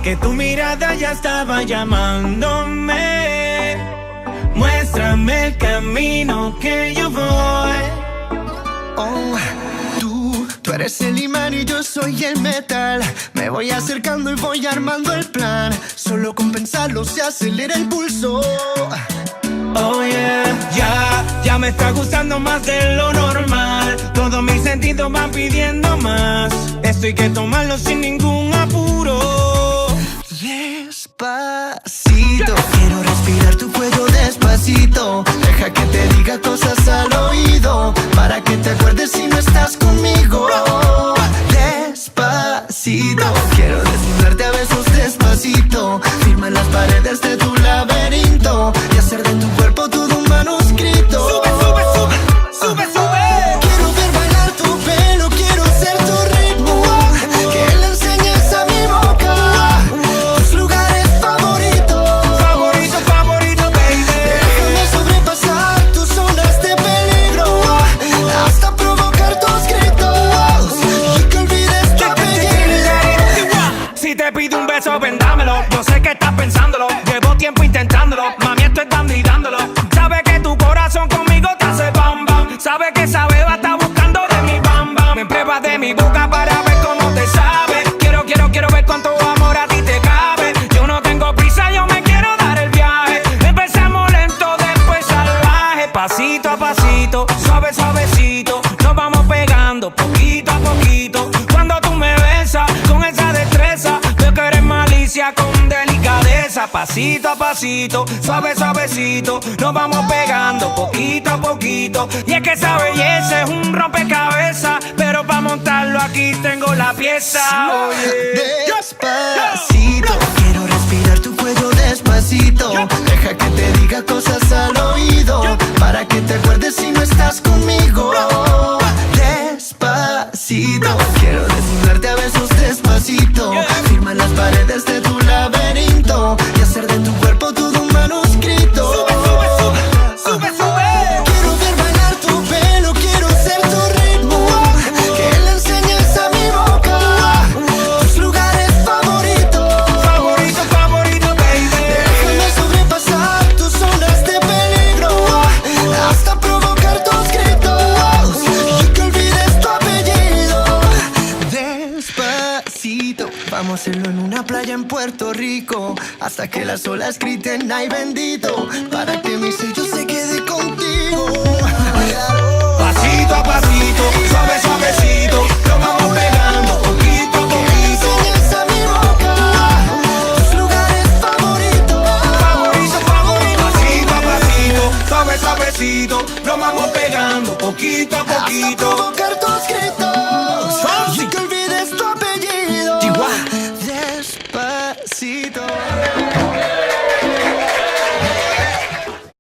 que tu mirada ya estaba llamándome. Muéstrame el camino que yo voy. Oh, tú eres el imán y yo soy el metal. Me voy acercando y voy armando el plan. Solo con pensarlo se acelera el pulso. Oh yeah, ya me está gustando más de lo normal. Todos mis sentidos van pidiendo más. Esto hay que tomarlo sin ningún apuro. Despacito, quiero respirar tu cuello despacito. Deja que te diga cosas al oído, para que te acuerdes si no estás conmigo. Despacito, quiero desnudarte a besos despacito. Firma en las paredes de tu laberinto y hacer de tu cuerpo todo un manuscrito. Sube, sube, sube, sube, sube. Quiero ver bailar tu pelo, quiero ser tu ritmo. Que le enseñes a mi boca tus lugares favoritos. Favorito, favorito, baby. Déjame sobrepasar tus zonas de peligro, hasta provocar tus gritos y que olvides tu apellido. Si te pido un beso, vendámelo. Yo sé que estás pensándolo. Llevo tiempo intentándolo. Mami, esto es dando y dándolo. Sabe que tu corazón conmigo te hace bam bam. Sabe que esa beba está buscando de mi bam bam. Me pruebas de mi boca para ver cómo te sabe. Quiero ver cuánto amor a ti te cabe. Yo no tengo prisa, yo me quiero dar el viaje. Empezamos lento, después salvaje. Pasito a pasito, suave, suavecito. Nos vamos pegando poquito a poquito. Cuando tú me besas con esa destreza, veo que eres malicia con delicadeza. Pasito a pasito, suave, suavecito. Nos vamos pegando poquito a poquito. Y es que esa belleza es un rompecabezas, pero para montarlo aquí tengo la pieza. Despacito, quiero respirar tu cuello despacito. Deja que te diga cosas al oído, para que te acuerdes si no estás conmigo. Despacito, quiero desnudarte a besos despacito. Firma en las paredes de tu laberinto y hacer de tu cuerpo todo un manuscrito. Sube, sube, sube, sube, sube. Quiero ver bailar tu pelo, quiero ser tu ritmo. Que le enseñes a mi boca tus lugares favoritos. Favorito, favorito, baby. Déjame sobrepasar tus zonas de peligro, hasta provocar tus gritos y que olvides tu apellido. Despacito, vamos a hacerlo en una playa en Puerto Rico, hasta que las olas griten ay bendito, para que mi sello se quede contigo. Pasito a pasito, suave, suavecito. Nos vamos pegando poquito a Que le poquito. enseñes a mi boca tus lugares favoritos. Favorito, favorito. Pasito a pasito, suave, suavecito. Nos vamos pegando poquito a Hasta poquito. provocar